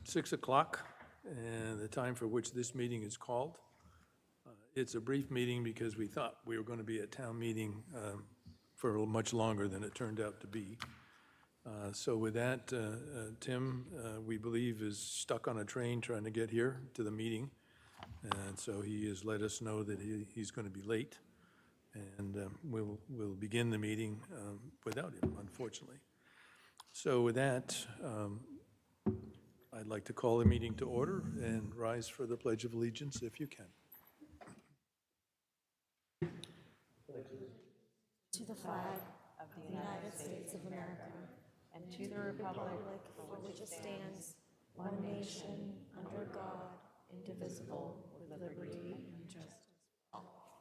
6 o'clock, and the time for which this meeting is called. It's a brief meeting because we thought we were going to be at town meeting for much longer than it turned out to be. So with that, Tim, we believe, is stuck on a train trying to get here to the meeting. And so he has let us know that he's going to be late. And we'll begin the meeting without him, unfortunately. So with that, I'd like to call the meeting to order and rise for the Pledge of Allegiance if you can. To the flag of the United States of America and to the republic for which it stands, one nation, under God, indivisible, with liberty and justice for all.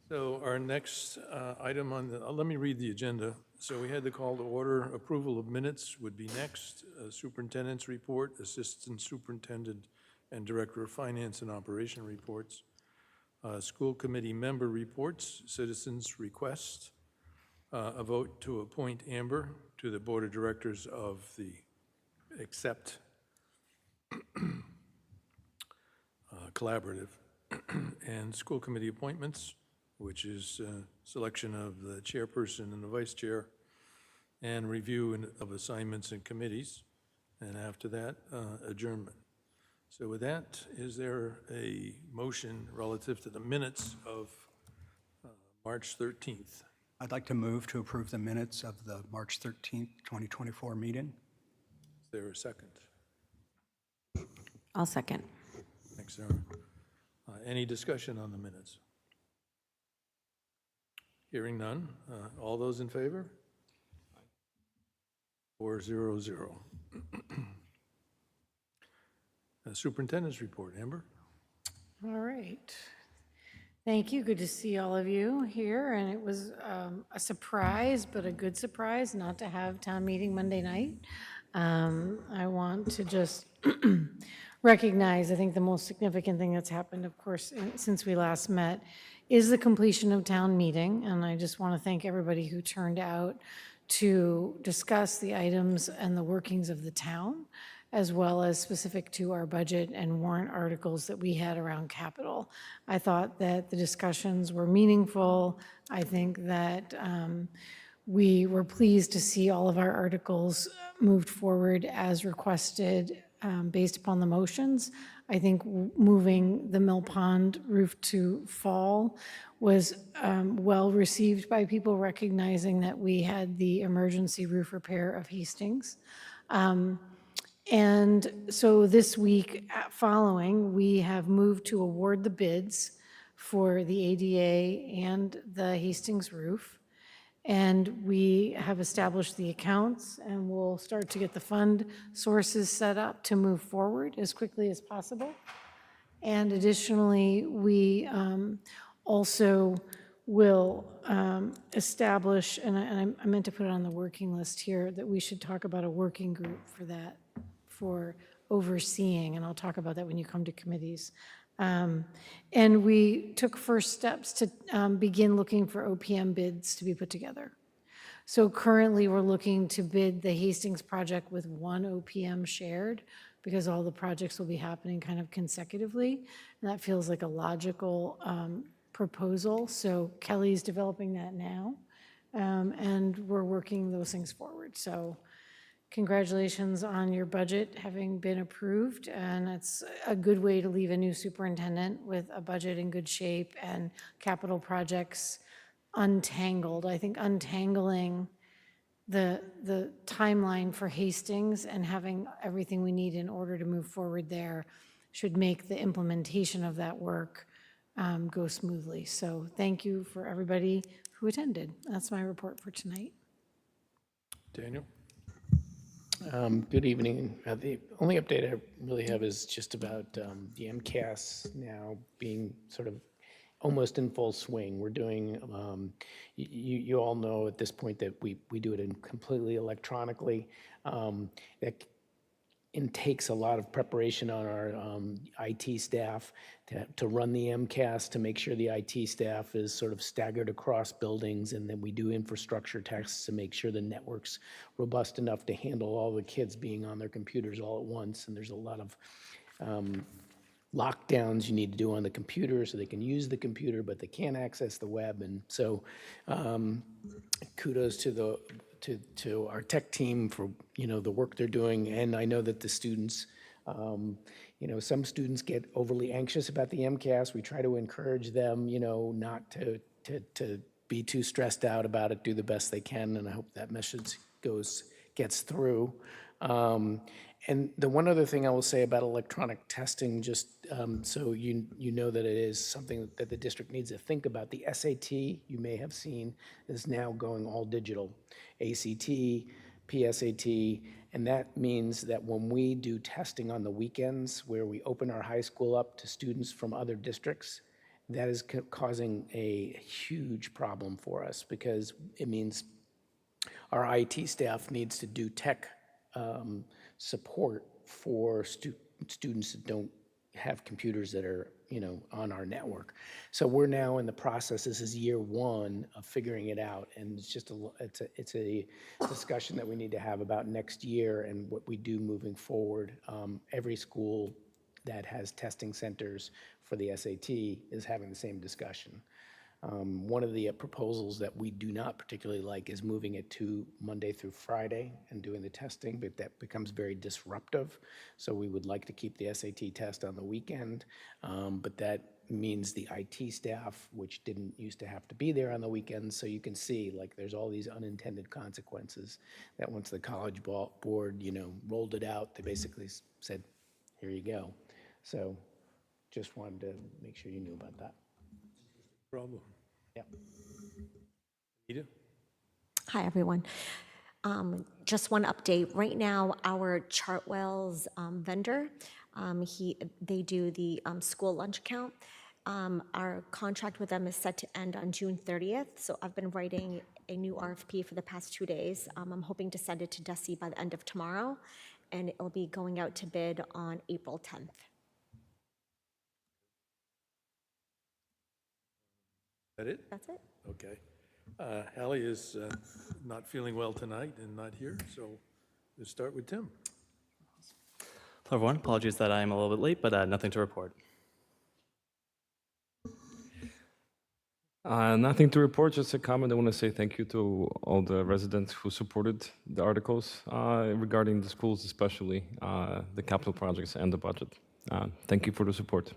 So our next item on the, let me read the agenda. So we had the call to order. Approval of minutes would be next. Superintendent's report, Assistant Superintendent and Director of Finance and Operation reports. School committee member reports, citizens' request. A vote to appoint Amber to the Board of Directors of the Accept Collaborative. And school committee appointments, which is selection of the chairperson and the vice chair, and review of assignments and committees, and after that, adjournment. So with that, is there a motion relative to the minutes of March 13th? I'd like to move to approve the minutes of the March 13th, 2024 meeting. Is there a second? I'll second. Thanks, Sarah. Any discussion on the minutes? Hearing none. All those in favor? 4-0-0. Superintendent's report, Amber? All right. Thank you. Good to see all of you here. And it was a surprise, but a good surprise not to have town meeting Monday night. I want to just recognize, I think the most significant thing that's happened, of course, since we last met, is the completion of town meeting. And I just want to thank everybody who turned out to discuss the items and the workings of the town, as well as specific to our budget and warrant articles that we had around capital. I thought that the discussions were meaningful. I think that we were pleased to see all of our articles moved forward as requested based upon the motions. I think moving the Mill Pond roof to fall was well received by people, recognizing that we had the emergency roof repair of Hastings. And so this week following, we have moved to award the bids for the ADA and the Hastings roof. And we have established the accounts, and we'll start to get the fund sources set up to move forward as quickly as possible. And additionally, we also will establish, and I meant to put it on the working list here, that we should talk about a working group for that, for overseeing, and I'll talk about that when you come to committees. And we took first steps to begin looking for OPM bids to be put together. So currently we're looking to bid the Hastings project with one OPM shared, because all the projects will be happening kind of consecutively. And that feels like a logical proposal. So Kelly's developing that now, and we're working those things forward. So congratulations on your budget having been approved, and it's a good way to leave a new superintendent with a budget in good shape and capital projects untangled. I think untangling the timeline for Hastings and having everything we need in order to move forward there should make the implementation of that work go smoothly. So thank you for everybody who attended. That's my report for tonight. Daniel? Good evening. The only update I really have is just about the MCAS now being sort of almost in full swing. We're doing, you all know at this point that we do it completely electronically. That it takes a lot of preparation on our IT staff to run the MCAS, to make sure the IT staff is sort of staggered across buildings, and then we do infrastructure tests to make sure the network's robust enough to handle all the kids being on their computers all at once. And there's a lot of lockdowns you need to do on the computer so they can use the computer, but they can't access the web. And so kudos to our tech team for, the work they're doing. And I know that the students, some students get overly anxious about the MCAS. We try to encourage them, not to be too stressed out about it, do the best they can. And I hope that message gets through. And the one other thing I will say about electronic testing, just so you know that it is something that the district needs to think about. The SAT, you may have seen, is now going all digital. ACT, PSAT, and that means that when we do testing on the weekends, where we open our high school up to students from other districts, that is causing a huge problem for us, because it means our IT staff needs to do tech support for students that don't have computers that are, on our network. So we're now in the process, this is year one of figuring it out, and it's just it's a discussion that we need to have about next year and what we do moving forward. Every school that has testing centers for the SAT is having the same discussion. One of the proposals that we do not particularly like is moving it to Monday through Friday and doing the testing, but that becomes very disruptive. So we would like to keep the SAT test on the weekend, but that means the IT staff, which didn't used to have to be there on the weekends. So you can see, there's all these unintended consequences that once the college board, rolled it out, they basically said, here you go. So just wanted to make sure you knew about that. Problem. Yeah. Anita? Hi, everyone. Just one update. Right now, our Chartwell's vendor, they do the school lunch account. Our contract with them is set to end on June 30th, so I've been writing a new RFP for the past 2 days. I'm hoping to send it to Desi by the end of tomorrow, and it'll be going out to bid on April 10th. That it? That's it. Okay. Hallie is not feeling well tonight and not here, so let's start with Tim. Hello, everyone. Apologies that I'm a little bit late, but nothing to report. Nothing to report, just a comment. I want to say thank you to all the residents who supported the articles regarding the schools, especially the capital projects and the budget. Thank you for the support.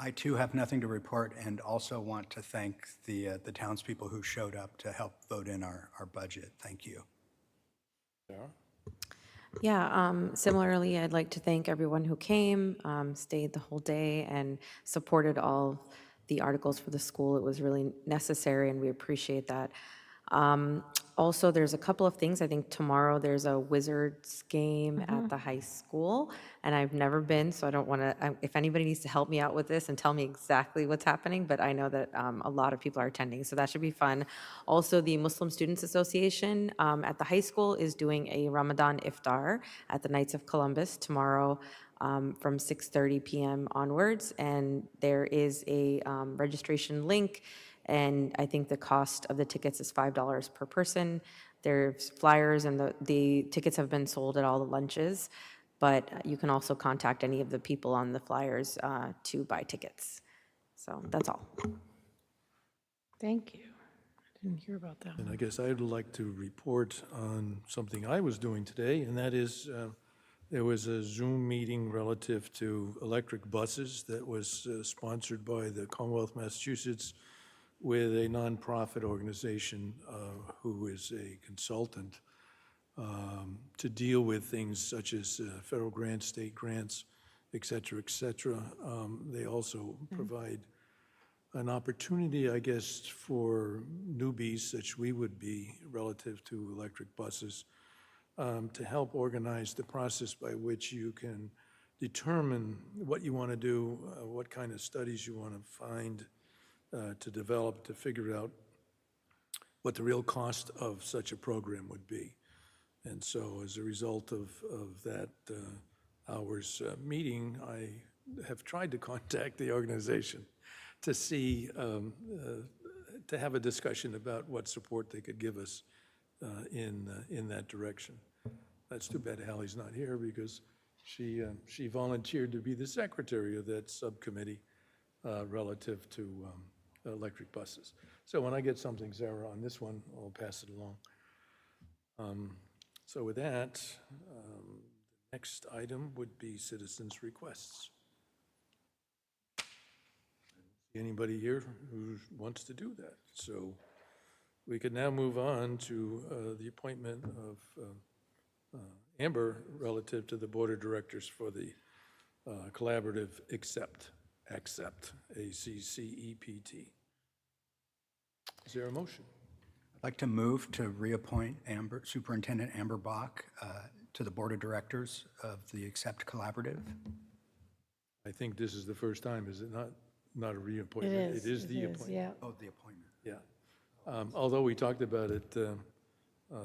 I too have nothing to report, and also want to thank the townspeople who showed up to help vote in our budget. Thank you. Sarah? Yeah, similarly, I'd like to thank everyone who came, stayed the whole day, and supported all the articles for the school. It was really necessary, and we appreciate that. Also, there's a couple of things. I think tomorrow there's a Wizards game at the high school, and I've never been, so I don't want to, if anybody needs to help me out with this and tell me exactly what's happening, but I know that a lot of people are attending, so that should be fun. Also, the Muslim Students Association at the high school is doing a Ramadan iftar at the Knights of Columbus tomorrow from 6:30 p.m. onwards, and there is a registration link. And I think the cost of the tickets is $5 per person. There's flyers, and the tickets have been sold at all the lunches, but you can also contact any of the people on the flyers to buy tickets. So that's all. Thank you. I didn't hear about that. And I guess I'd like to report on something I was doing today, and that is there was a Zoom meeting relative to electric buses that was sponsored by the Commonwealth of Massachusetts with a nonprofit organization who is a consultant to deal with things such as federal grants, state grants, et cetera, et cetera. They also provide an opportunity, I guess, for newbies, such we would be relative to electric buses, to help organize the process by which you can determine what you want to do, what kind of studies you want to find, to develop, to figure out what the real cost of such a program would be. And so as a result of that hour's meeting, I have tried to contact the organization to see, to have a discussion about what support they could give us in that direction. That's too bad Hallie's not here because she volunteered to be the secretary of that subcommittee relative to electric buses. So when I get something, Sarah, on this one, I'll pass it along. So with that, the next item would be citizens' requests. Anybody here who wants to do that? So we could now move on to the appointment of Amber relative to the Board of Directors for the collaborative accept, ACCEPT. Is there a motion? I'd like to move to reappoint Superintendent Amber Bach to the Board of Directors of the Accept Collaborative. I think this is the first time, is it not? Not a reappointment? It is the appointment. Yeah. Oh, the appointment. Yeah. Although we talked about it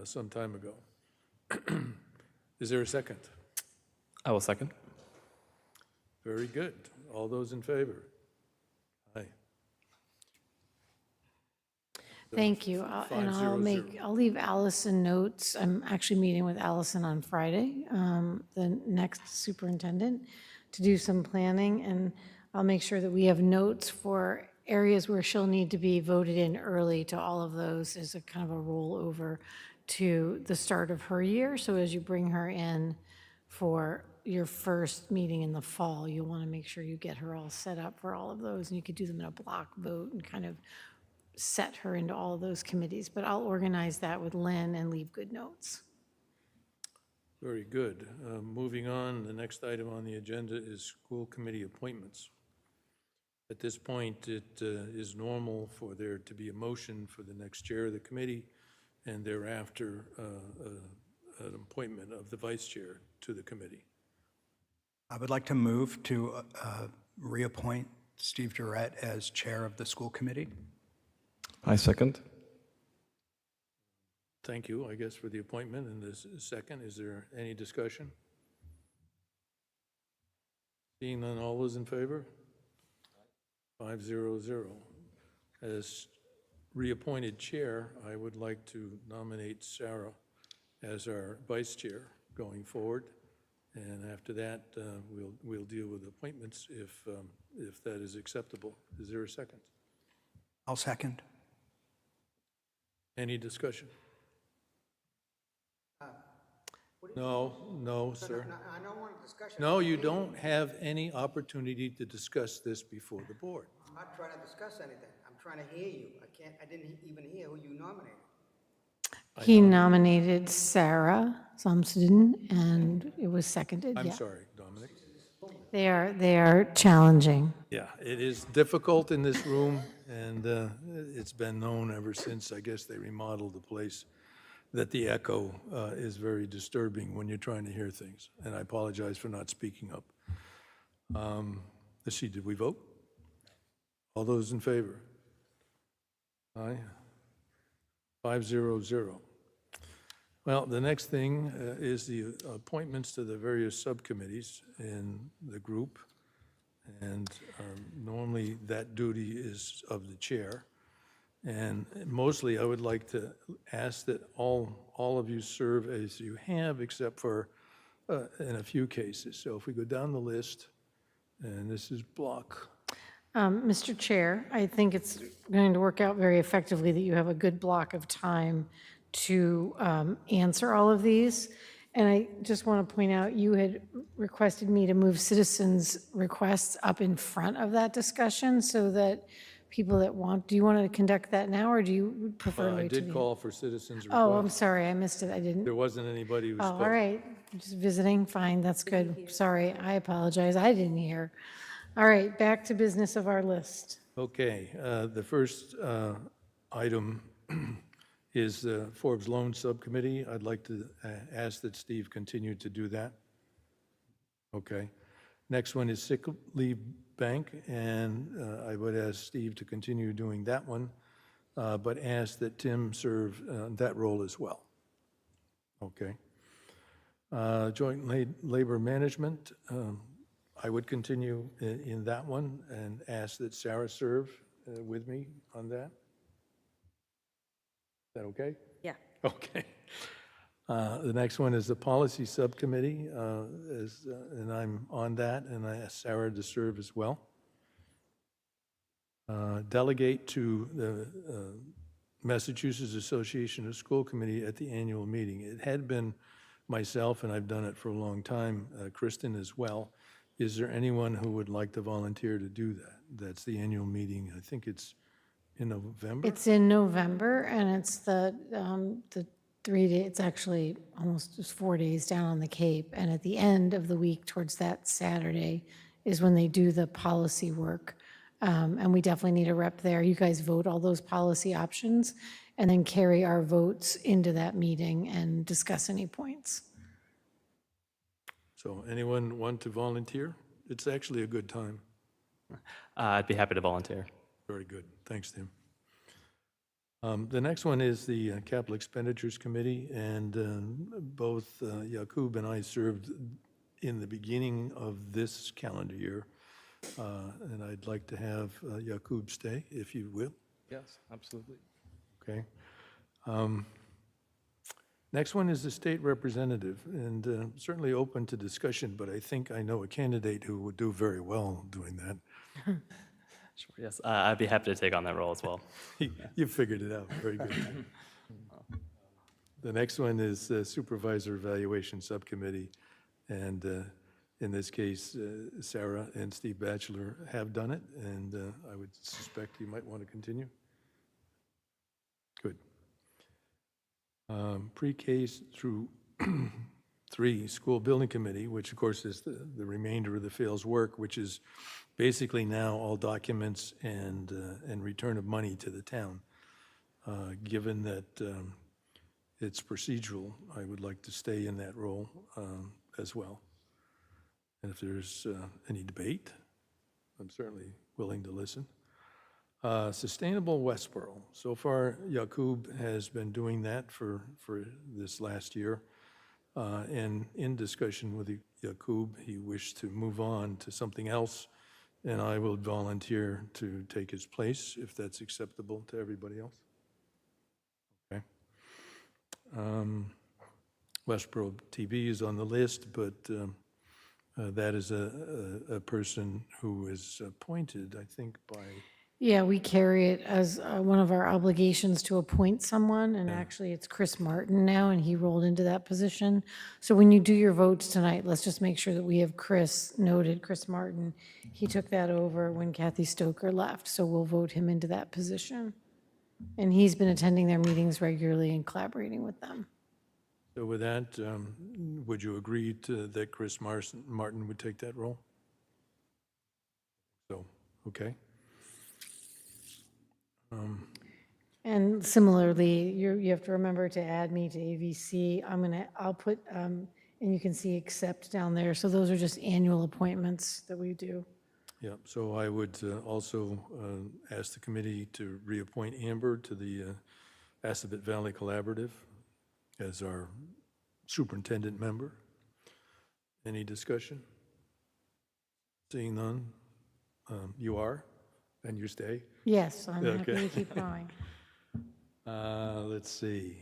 some time ago. Is there a second? I will second. Very good. All those in favor? Aye. Thank you. And 500. I'll leave Allison notes. I'm actually meeting with Allison on Friday, the next superintendent, to do some planning. And I'll make sure that we have notes for areas where she'll need to be voted in early to all of those as a kind of a rollover to the start of her year. So as you bring her in for your first meeting in the fall, you'll want to make sure you get her all set up for all of those. And you could do them in a block vote and kind of set her into all of those committees. But I'll organize that with Lynn and leave good notes. Very good. Moving on, the next item on the agenda is school committee appointments. At this point, it is normal for there to be a motion for the next chair of the committee, and thereafter, an appointment of the vice chair to the committee. I would like to move to reappoint Steve Durrett as chair of the school committee. I second. Thank you, I guess, for the appointment. And this second, is there any discussion? Seeing none, all those in favor? 500. As reappointed chair, I would like to nominate Sarah as our vice chair going forward. And after that, we'll deal with appointments if that is acceptable. Is there a second? I'll second. Any discussion? No, sir. I don't want a discussion. No, you don't have any opportunity to discuss this before the board. I'm not trying to discuss anything. I'm trying to hear you. I didn't even hear who you nominated. He nominated Sarah Sumsden, and it was seconded, I'm yeah. sorry, Dominic. They are challenging. Yeah, it is difficult in this room, and it's been known ever since, I guess, they remodeled the place, that the echo is very disturbing when you're trying to hear things. And I apologize for not speaking up. Let's see, did we vote? All those in favor? Aye. 500. Well, the next thing is the appointments to the various subcommittees in the group. And normally that duty is of the chair. And mostly I would like to ask that all of you serve as you have, except for in a few cases. So if we go down the list, and this is block. Mr. Chair, I think it's going to work out very effectively that you have a good block of time to answer all of these. And I just want to point out, you had requested me to move citizens' requests up in front of that discussion so that people that want, do you want to conduct that now, or do you prefer to I wait till did the- call for citizens' Oh, I'm requests. sorry, I missed it, I didn't. There wasn't anybody who Oh, spoke. all right, just visiting, fine, that's good. Sorry, I apologize, I didn't hear. All right, back to business of our list. Okay, the first item is the Forbes Loan Subcommittee. I'd like to ask that Steve continue to do that. Okay. Next one is Sick Leave Bank, and I would ask Steve to continue doing that one, but ask that Tim serve that role as well. Okay. Joint labor management, I would continue in that one and ask that Sarah serve with me on that. Is that okay? Yeah. Okay. The next one is the policy subcommittee, and I'm on that, and I asked Sarah to serve as well. Delegate to the Massachusetts Association of School Committee at the annual meeting. It had been myself, and I've done it for a long time, Kristen as well. Is there anyone who would like to volunteer to do that? That's the annual meeting. I think it's in November? It's in November, and it's the 3 days, it's actually almost just 4 days down on the Cape. And at the end of the week, towards that Saturday, is when they do the policy work. And we definitely need a rep there. You guys vote all those policy options and then carry our votes into that meeting and discuss any points. So anyone want to volunteer? It's actually a good time. I'd be happy to volunteer. Very good. Thanks, Tim. The next one is the Capital Expenditures Committee, and both Yakub and I served in the beginning of this calendar year, and I'd like to have Yakub stay, if you will. Yes, absolutely. Okay. Next one is the state representative, and certainly open to discussion, but I think I know a candidate who would do very well doing that. Sure, yes, I'd be happy to take on that role as well. You figured it out. Very good. The next one is Supervisor Evaluation Subcommittee, and in this case, Sarah and Steve Batchelor have done it, and I would suspect you might want to continue. Good. Pre-K through 3 School Building Committee, which of course is the remainder of the Fails work, which is basically now all documents and return of money to the town. Given that it's procedural, I would like to stay in that role as well. And if there's any debate, I'm certainly willing to listen. Sustainable Westborough. So far, Yakub has been doing that for this last year. And in discussion with Yakub, he wished to move on to something else, and I will volunteer to take his place if that's acceptable to everybody else. Okay. Westborough TV is on the list, but that is a person who is appointed, I think, by... Yeah, we carry it as one of our obligations to appoint someone, and actually it's Chris Martin now, and he rolled into that position. So when you do your votes tonight, let's just make sure that we have Chris noted, Chris Martin. He took that over when Kathy Stoker left, so we'll vote him into that position. And he's been attending their meetings regularly and collaborating with them. So with that, would you agree that Chris Martin would take that role? So, okay. And similarly, you have to remember to add me to AVC. I'll put, and you can see accept down there. So those are just annual appointments that we do. Yeah, so I would also ask the committee to reappoint Amber to the Assabet Valley Collaborative as our superintendent member. Any discussion? Seeing none? You are? And you stay? Yes, I'm happy Okay. to keep going. Let's see.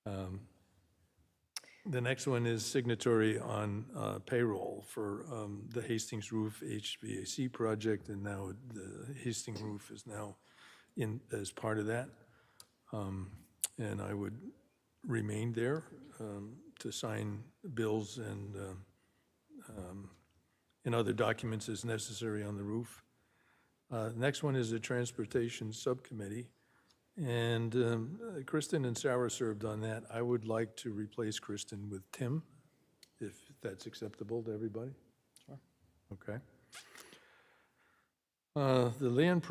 The next one is signatory on payroll for the Hastings Roof HVAC project, and now the Hastings Roof is now in as part of that. And I would remain there to sign bills and other documents as necessary on the roof. Next one is the Transportation Subcommittee, and Kristen and Sarah served on that. I would like to replace Kristen with Tim, if that's acceptable to everybody. Sure. Okay. The land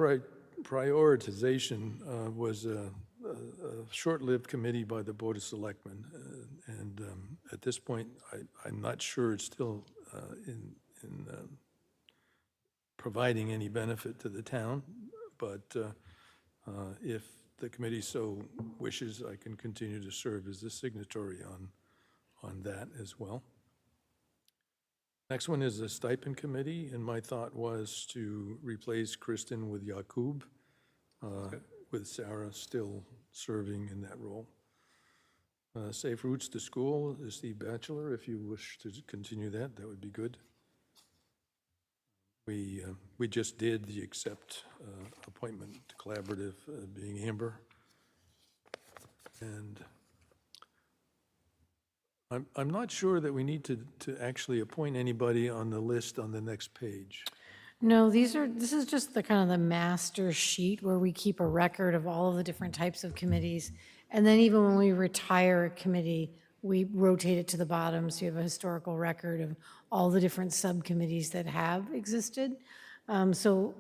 prioritization was a short-lived committee by the Board of Selectmen, and at this point, I'm not sure it's still in providing any benefit to the town, but if the committee so wishes, I can continue to serve as the signatory on that as well. Next one is the stipend committee, and my thought was to replace Kristen with Yakub, with Sarah still serving in that role. Safe Routes to School is Steve Batchelor. If you wish to continue that, that would be good. We just did the accept appointment to collaborative, being Amber. And I'm not sure that we need to actually appoint anybody on the list on the next page. No, this is just the kind of the master sheet where we keep a record of all of the different types of committees. And then even when we retire a committee, we rotate it to the bottom, so you have a historical record of all the different subcommittees that have existed. So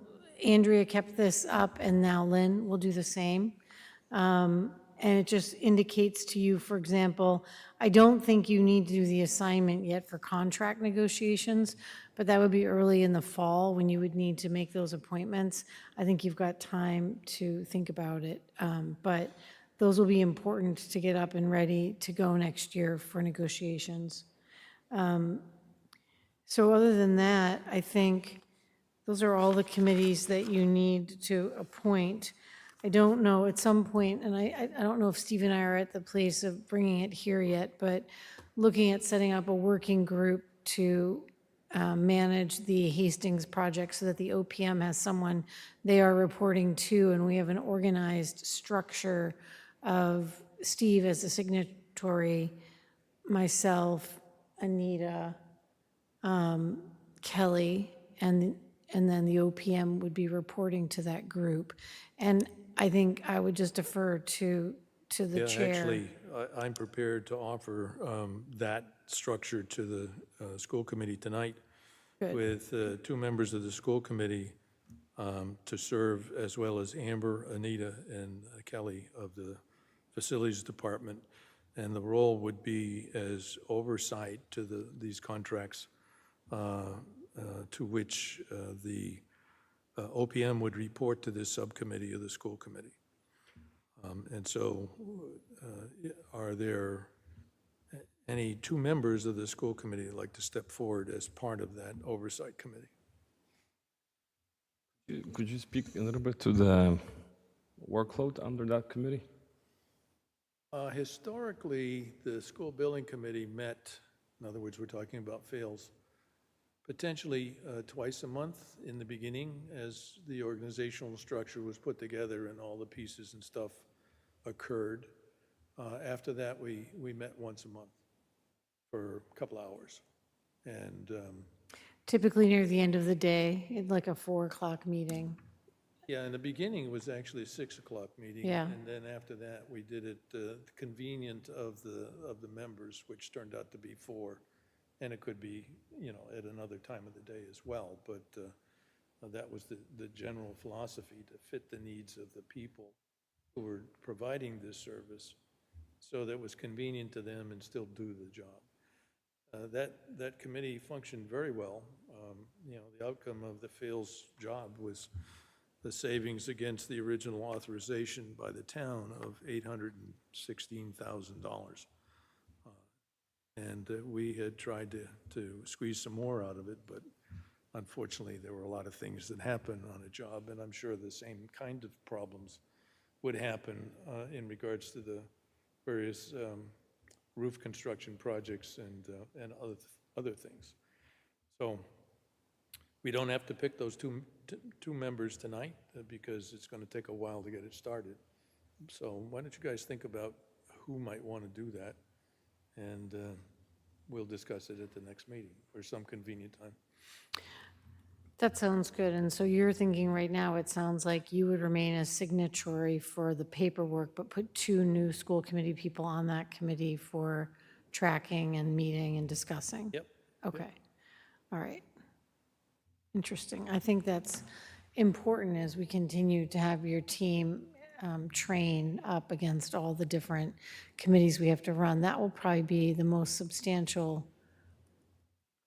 Andrea kept this up, and now Lynn will do the same. And it just indicates to you, for example, I don't think you need to do the assignment yet for contract negotiations, but that would be early in the fall when you would need to make those appointments. I think you've got time to think about it. But those will be important to get up and ready to go next year for negotiations. So other than that, I think those are all the committees that you need to appoint. I don't know, at some point, and I don't know if Steve and I are at the place of bringing it here yet, but looking at setting up a working group to manage the Hastings project so that the OPM has someone they are reporting to, and we have an organized structure of Steve as the signatory, myself, Anita, Kelly, and then the OPM would be reporting to that group. And I think I would just defer to the chair. Actually, I'm prepared to offer that structure to the school committee tonight. Good. With 2 members of the school committee to serve, as well as Amber, Anita, and Kelly of the facilities department. And the role would be as oversight to these contracts to which the OPM would report to this subcommittee of the school committee. And so are there any 2 members of the school committee that like to step forward as part of that oversight committee? Could you speak a little bit to the workload under that committee? Historically, the school building committee met, in other words, we're talking about fails, potentially twice a month in the beginning as the organizational structure was put together and all the pieces and stuff occurred. After that, we met once a month for a couple hours. And Typically near the end of the day, like a 4 o'clock meeting. yeah, in the beginning, it was actually a 6 o'clock meeting. Yeah. And then after that, we did it convenient of the members, which turned out to be 4. And it could be, at another time of the day as well. But that was the general philosophy, to fit the needs of the people who were providing this service so that it was convenient to them and still do the job. That committee functioned very well. The outcome of the fails job was the savings against the original authorization by the town of $816,000. And we had tried to squeeze some more out of it, but unfortunately, there were a lot of things that happened on a job, and I'm sure the same kind of problems would happen in regards to the various roof construction projects and other things. So we don't have to pick those two members tonight because it's going to take a while to get it started. So why don't you guys think about who might want to do that? And we'll discuss it at the next meeting or some convenient time. That sounds good. And so you're thinking right now, it sounds like you would remain as signatory for the paperwork, but put 2 new school committee people on that committee for tracking and meeting and discussing? Yep. Okay. All right. Interesting. I think that's important as we continue to have your team train up against all the different committees we have to run. That will probably be the most substantial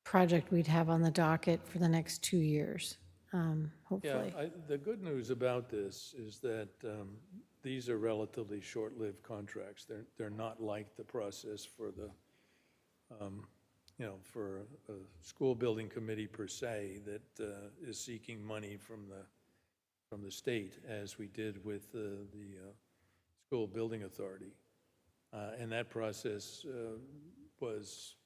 project we'd have on the docket for the next 2 years, hopefully. Yeah, the good news about this is that these are relatively short-lived contracts. They're not like the process for the you know, for a school building committee per se that is seeking money from the state, as we did with the school building authority. And that process was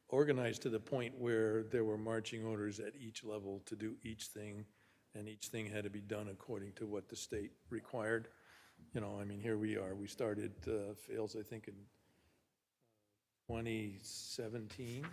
organized to the point where there were marching orders at each level to do each thing, and each thing had to be done according to what the state required. You know, I mean, here we are. We started Fails, I think, in 2017,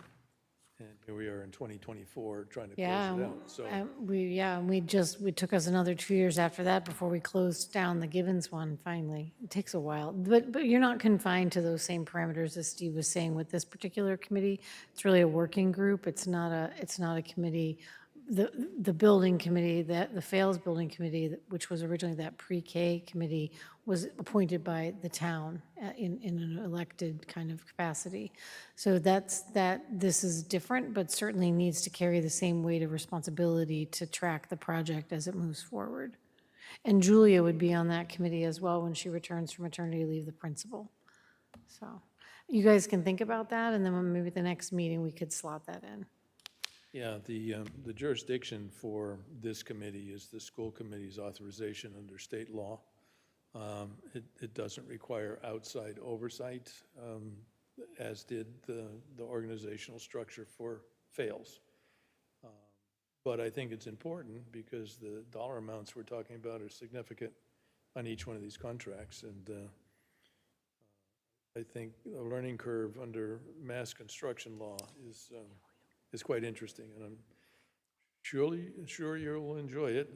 and here we are in 2024 trying to close Yeah, it out. So, we took us another 2 years after that before we closed down the Givens one finally. It takes a while, but you're not confined to those same parameters as Steve was saying with this particular committee. It's really a working group. It's not a committee. The building committee, the Fails Building Committee, which was originally that pre-K committee, was appointed by the town in an elected kind of capacity. So this is different, but certainly needs to carry the same weight of responsibility to track the project as it moves forward. And Julia would be on that committee as well when she returns from maternity leave, the principal. So you guys can think about that, and then maybe the next meeting we could slot that in. yeah, the jurisdiction for this committee is the school committee's authorization under state law. It doesn't require outside oversight, as did the organizational structure for Fails. But I think it's important because the dollar amounts we're talking about are significant on each one of these contracts. And I think the learning curve under mass construction law is quite interesting. And I'm sure you'll enjoy it,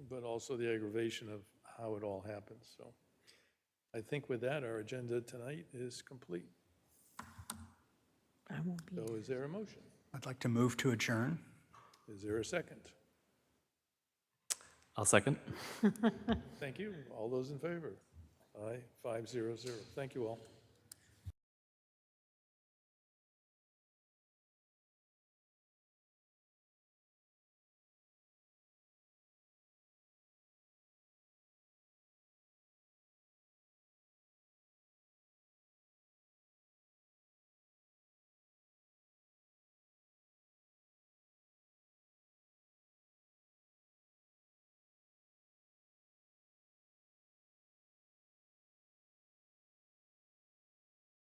but also the aggravation of how it all happens. So I think with that, our agenda tonight is complete. I won't be. So is there a motion? I'd like to move to adjourn. Is there a second? I'll second. Thank you. All those in favor? Aye, 500. Thank you all.